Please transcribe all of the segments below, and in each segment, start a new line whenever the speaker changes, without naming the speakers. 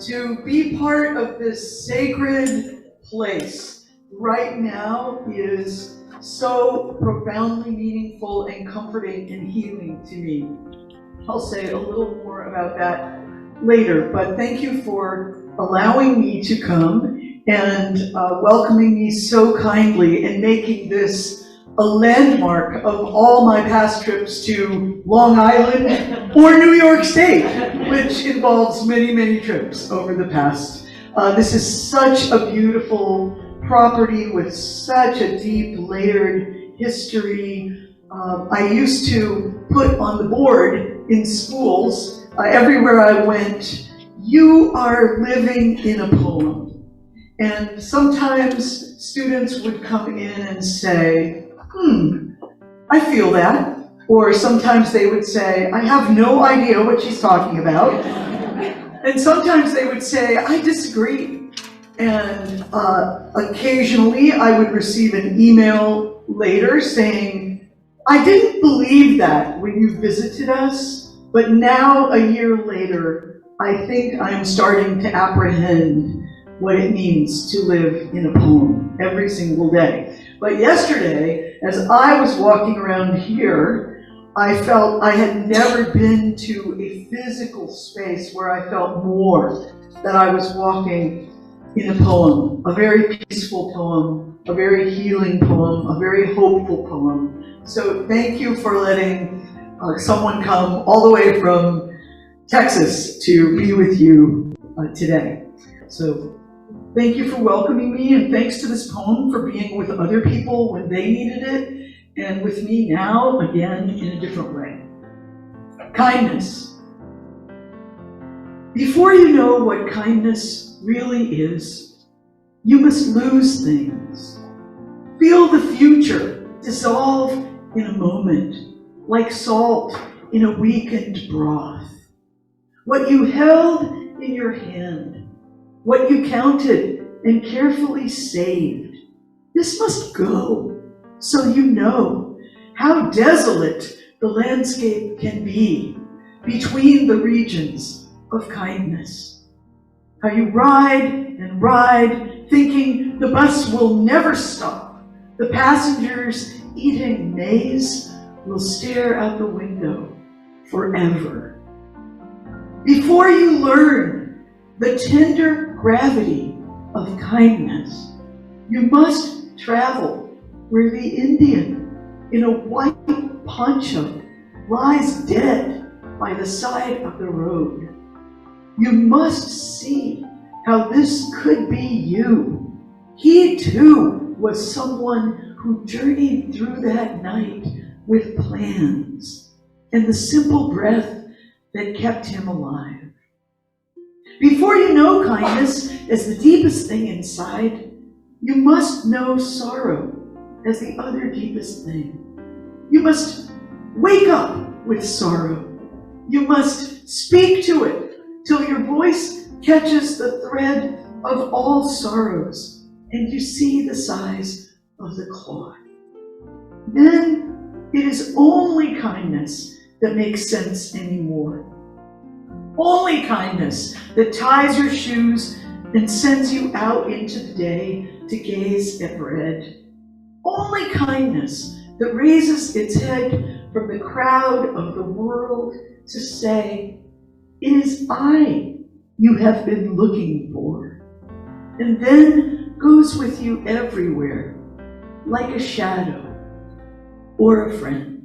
to be part of this sacred place right now is so profoundly meaningful and comforting and healing to me. I'll say a little more about that later, but thank you for allowing me to come and welcoming me so kindly and making this a landmark of all my past trips to Long Island or New York State, which involves many, many trips over the past. This is such a beautiful property with such a deep, layered history. I used to put on the board in schools, everywhere I went, "You are living in a poem." And sometimes students would come in and say, I feel that. Or sometimes they would say, I have no idea what she's talking about. And sometimes they would say, I disagree. And occasionally I would receive an email later saying, I didn't believe that when you visited us, but now a year later, I think I'm starting to apprehend what it means to live in a poem every single day. But yesterday, as I was walking around here, I felt I had never been to a physical space where I felt more that I was walking in a poem, a very peaceful poem, a very healing poem, a very hopeful poem. So thank you for letting someone come all the way from Texas to be with you today. So thank you for welcoming me, and thanks to this poem for being with other people when they needed it, and with me now, again, in a different way. Kindness. Before you know what kindness really is, you must lose things. Feel the future dissolve in a moment, like salt in a weakened broth. What you held in your hand, what you counted and carefully saved, this must go, so you know how desolate the landscape can be between the regions of kindness. How you ride and ride, thinking the bus will never stop. The passengers eating maize will stare out the window forever. Before you learn the tender gravity of kindness, you must travel where the Indian in a white poncho lies dead by the side of the road. You must see how this could be you. He too was someone who journeyed through that night with plans and the simple breath that kept him alive. Before you know kindness as the deepest thing inside, you must know sorrow as the other deepest thing. You must wake up with sorrow. You must speak to it till your voice catches the thread of all sorrows and you see the size of the cloth. Then it is only kindness that makes sense anymore. Only kindness that ties your shoes and sends you out into the day to gaze at bread. Only kindness that raises its head from the crowd of the world to say, it is I you have been looking for, and then goes with you everywhere, like a shadow or a friend.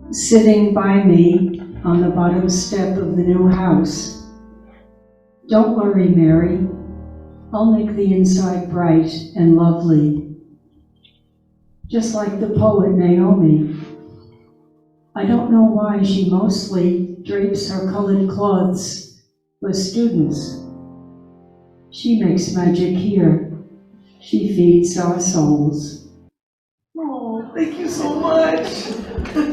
Sitting by me on the bottom step of the new house. Don't worry, Mary. I'll make the inside bright and lovely. Just like the poet Naomi. I don't know why she mostly drapes her colored clothes for students. She makes magic here. She feeds our souls.
Oh, thank you so much.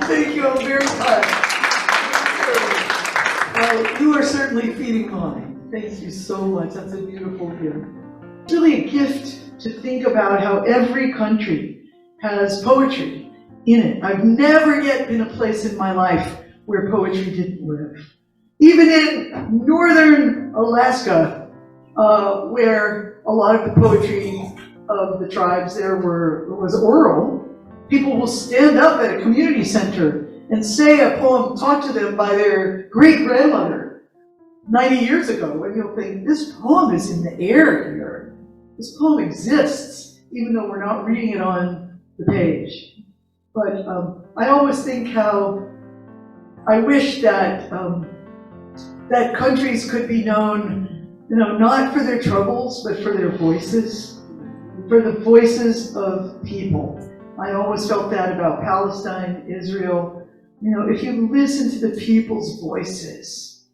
Thank you, I'm very touched. Well, you are certainly feeding mine. Thank you so much. That's a beautiful gift. It's really a gift to think about how every country has poetry in it. I've never yet been a place in my life where poetry didn't live. Even in northern Alaska, where a lot of the poetry of the tribes there was oral, people will stand up at a community center and say a poem taught to them by their great-grandmother 90 years ago, and you'll think, this poem is in the air here. This poem exists, even though we're not reading it on the page. But I always think how I wish that that countries could be known, not for their troubles, but for their voices, for the voices of people. I always felt that about Palestine, Israel. If you listen to the people's voices,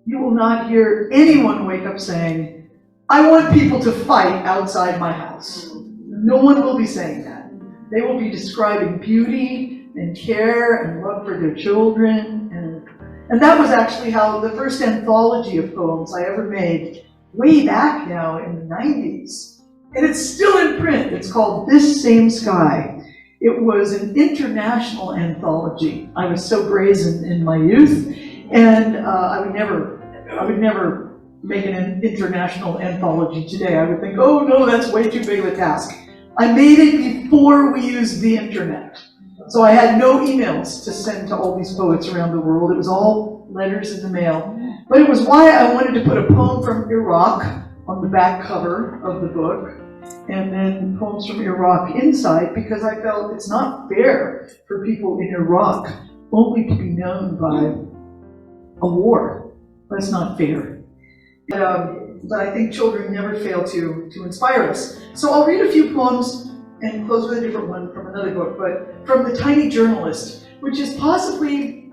you will not hear anyone wake up saying, I want people to fight outside my house. No one will be saying that. They will be describing beauty and care and love for their children. And that was actually how the first anthology of poems I ever made, way back now in the 90s. And it's still in print. It's called This Same Sky. It was an international anthology. I was so brazen in my youth, and I would never make an international anthology today. I would think, oh no, that's way too big of a task. I made it before we used the internet. So I had no emails to send to all these poets around the world. It was all letters in the mail. But it was why I wanted to put a poem from Iraq on the back cover of the book, and then poems from Iraq inside, because I felt it's not fair for people in Iraq only to be known by a war. That's not fair. But I think children never fail to inspire us. So I'll read a few poems and close with a different one from another book, but from The Tiny Journalist, which is possibly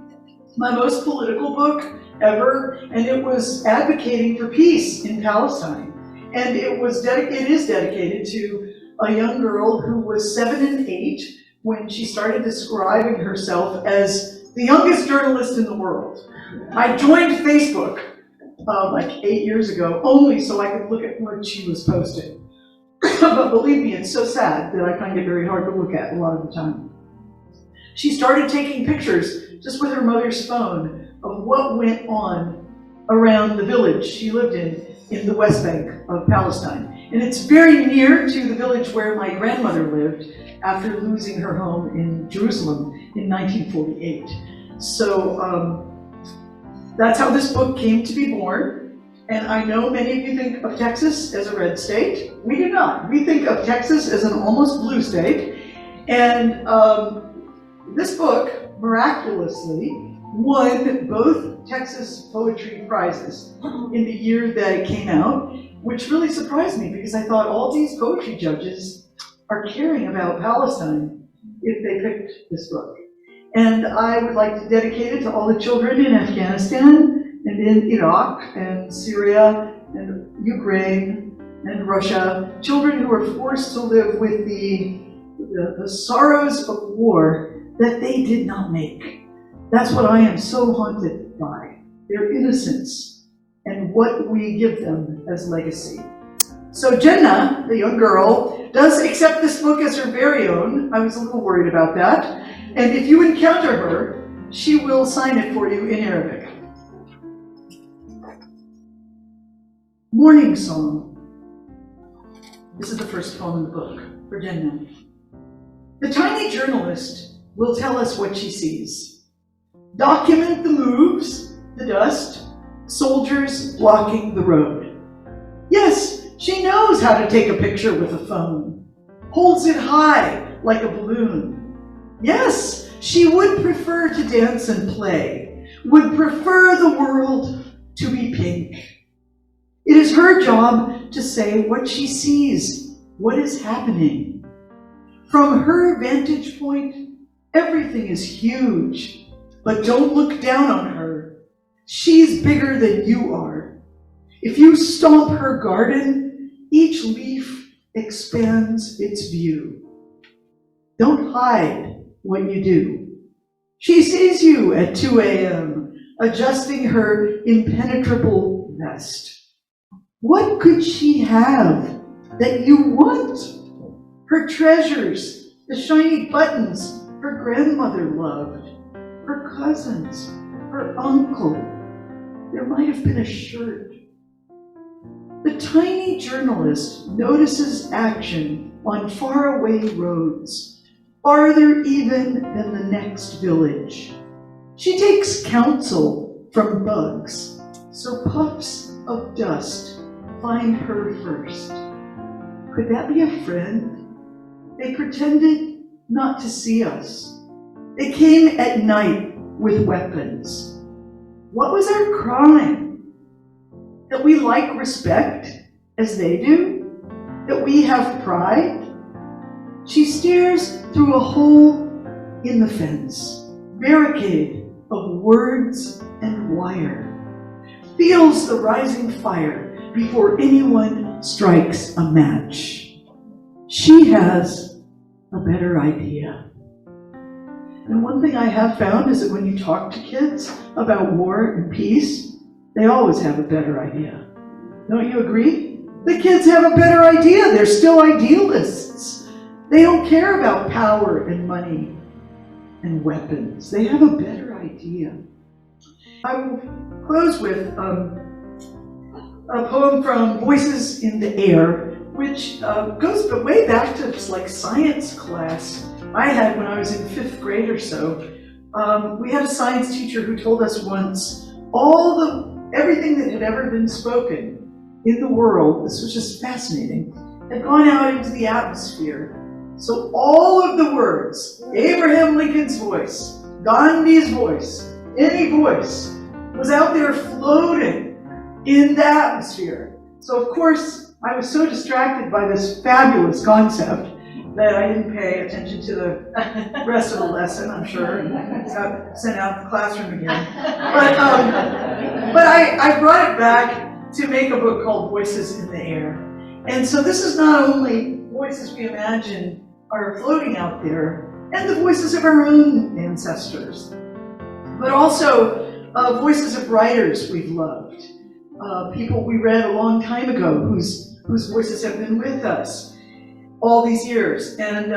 my most political book ever, and it was advocating for peace in Palestine. And it is dedicated to a young girl who was 7 and 8 when she started describing herself as the youngest journalist in the world. I joined Facebook like 8 years ago, only so I could look at what she was posting. But believe me, it's so sad that I find it very hard to look at a lot of the time. She started taking pictures just with her mother's phone of what went on around the village she lived in the West Bank of Palestine. And it's very near to the village where my grandmother lived after losing her home in Jerusalem in 1948. So that's how this book came to be born. And I know many of you think of Texas as a red state. We do not. We think of Texas as an almost blue state. And this book, miraculously, won both Texas Poetry Prizes in the year that it came out, which really surprised me because I thought all these poetry judges are caring about Palestine if they picked this book. And I would like to dedicate it to all the children in Afghanistan and in Iraq and Syria and Ukraine and Russia, children who are forced to live with the sorrows of war that they did not make. That's what I am so haunted by, their innocence and what we give them as legacy. So Jenna, the young girl, does accept this book as her very own. I was a little worried about that. And if you encounter her, she will sign it for you in Arabic. Morning Song. This is the first poem in the book for Jenna. The tiny journalist will tell us what she sees. Document the moves, the dust, soldiers blocking the road. Yes, she knows how to take a picture with a phone. Holds it high like a balloon. Yes, she would prefer to dance and play, would prefer the world to be pink. It is her job to say what she sees, what is happening. From her vantage point, everything is huge, but don't look down on her. She's bigger than you are. If you stomp her garden, each leaf expands its view. Don't hide what you do. She sees you at 2 a.m., adjusting her impenetrable vest. What could she have that you want? Her treasures, the shiny buttons her grandmother loved, her cousins, her uncle. There might have been a shirt. The tiny journalist notices action on faraway roads, farther even than the next village. She takes counsel from bugs, so puffs of dust find her first. Could that be a friend? They pretended not to see us. They came at night with weapons. What was our crime? That we like respect as they do? That we have pride? She stares through a hole in the fence, barricade of words and wire, feels the rising fire before anyone strikes a match. She has a better idea. And one thing I have found is that when you talk to kids about war and peace, they always have a better idea. Don't you agree? The kids have a better idea. They're still idealists. They don't care about power and money and weapons. They have a better idea. I will close with a poem from Voices in the Air, which goes way back to like science class I had when I was in 5th grade or so. We had a science teacher who told us once everything that had ever been spoken in the world, this was just fascinating, had gone out into the atmosphere. So all of the words, Abraham Lincoln's voice, Gandhi's voice, any voice, was out there floating in the atmosphere. So of course, I was so distracted by this fabulous concept that I didn't pay attention to the rest of the lesson, I'm sure, and got sent out of the classroom again. But I brought it back to make a book called Voices in the Air. And so this is not only voices we imagine are floating out there, and the voices of our own ancestors, but also voices of writers we've loved, people we read a long time ago whose voices have been with us all these years. And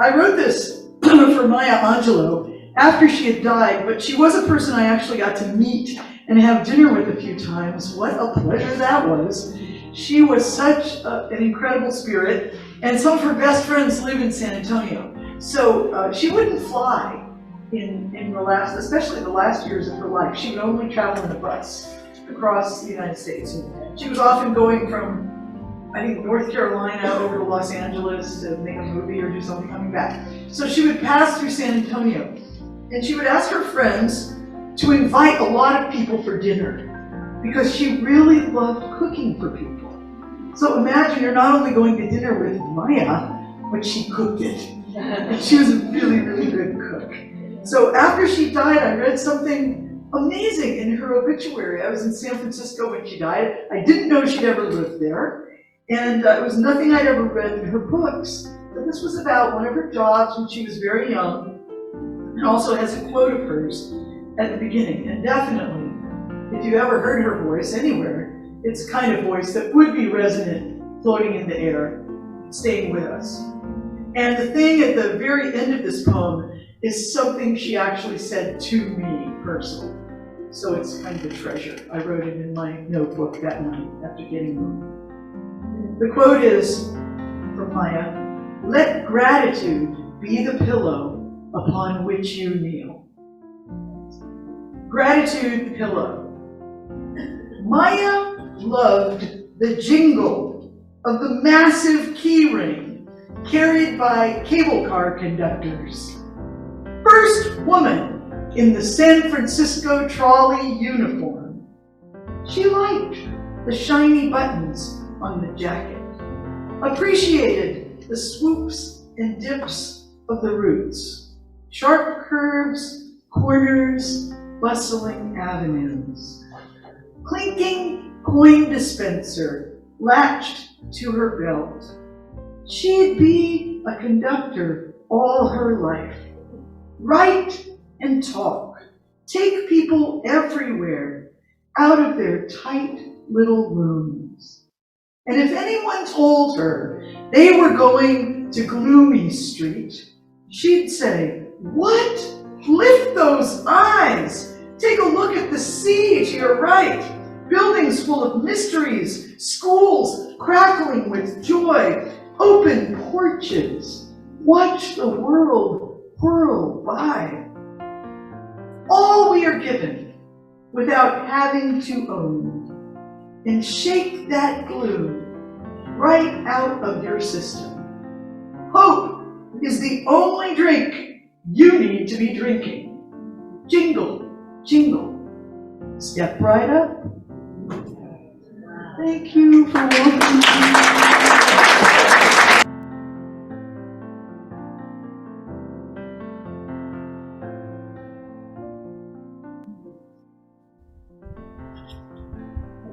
I wrote this for Maya Angelou after she had died, but she was a person I actually got to meet and have dinner with a few times. What a pleasure that was. She was such an incredible spirit, and some of her best friends live in San Antonio. So she wouldn't fly in especially the last years of her life. She would only travel in a bus across the United States. And she was often going from, I think, North Carolina over to Los Angeles to make a movie or do something, coming back. So she would pass through San Antonio, and she would ask her friends to invite a lot of people for dinner because she really loved cooking for people. So imagine you're not only going to dinner with Maya, but she cooked it. And she was a really, really good cook. So after she died, I read something amazing in her obituary. I was in San Francisco when she died. I didn't know she'd ever lived there. And it was nothing I'd ever read in her books. But this was about one of her jobs when she was very young. And also has a quote of hers at the beginning. And definitely, if you ever heard her voice anywhere, it's the kind of voice that would be resonant, floating in the air, staying with us. And the thing at the very end of this poem is something she actually said to me personally. So it's kind of a treasure. I wrote it in my notebook that night after getting home. The quote is from Maya: "Let gratitude be the pillow upon which you kneel." Gratitude pillow. Maya loved the jingle of the massive key ring carried by cable car conductors. First woman in the San Francisco trolley uniform. She liked the shiny buttons on the jacket, appreciated the swoops and dips of the routes, sharp curves, corners, bustling avenues. Clinking coin dispenser latched to her belt. She'd be a conductor all her life. Write and talk, take people everywhere out of their tight little rooms. And if anyone told her they were going to Gloomy Street, she'd say, "What? Lift those eyes. Take a look at the sea to your right. Buildings full of mysteries, schools crackling with joy, open porches. Watch the world whirl by." All we are given without having to own. And shake that glue right out of your system. Hope is the only drink you need to be drinking. Jingle, jingle, step right up. Thank you for welcoming me.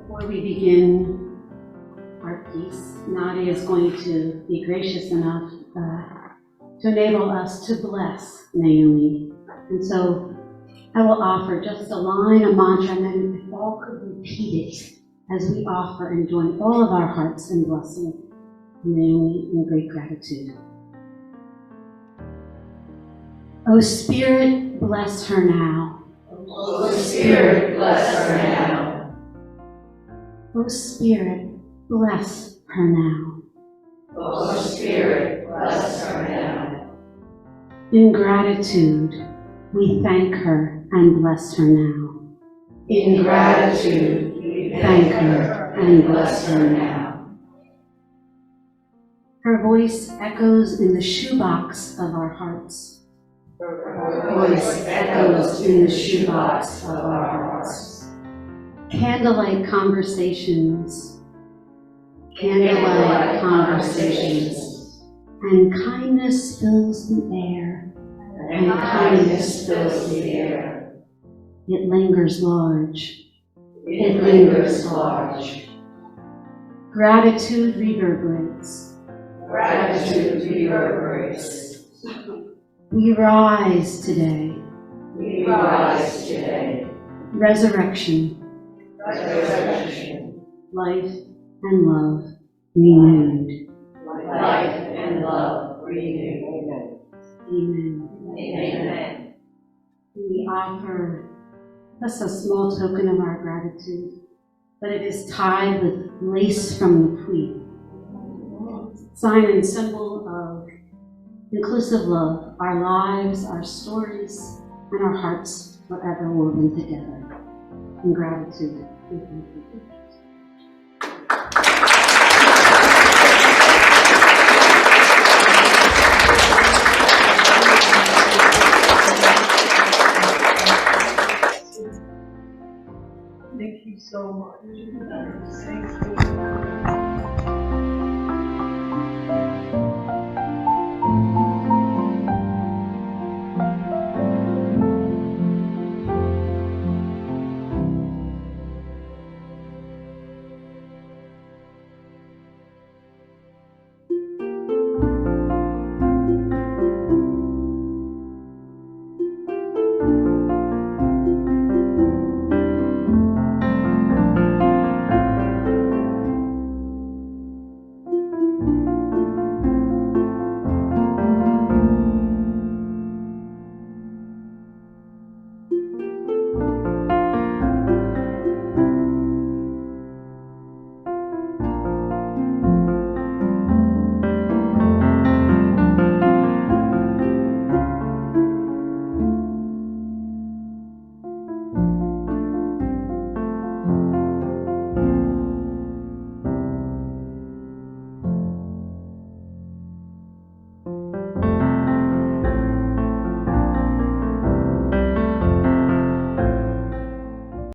Before we begin our piece, Nadia is going to be gracious enough to enable us to bless Naomi. And so I will offer just a line, a mantra, and then if all could repeat it as we offer and join all of our hearts in blessing Naomi in great gratitude. O Spirit, bless her now.
O Spirit, bless her now.
O Spirit, bless her now.
O Spirit, bless her now.
In gratitude, we thank her and bless her now.
In gratitude, we thank her and bless her now.
Her voice echoes in the shoebox of our hearts.
Her voice echoes in the shoebox of our hearts.
Candlelight conversations, candlelight conversations, and kindness fills the air,
And kindness fills the air.
It lingers large.
It lingers large.
Gratitude reverberates.
Gratitude reverberates.
We rise today.
We rise today.
Resurrection,
Resurrection.
life and love renewed.
Life and love renewed.
Amen.
Amen.
We offer just a small token of our gratitude, but it is tied with lace from the Puy, sign and symbol of inclusive love, our lives, our stories, and our hearts forever woven together. In gratitude, we thank you.
Thank you so much. Thank you.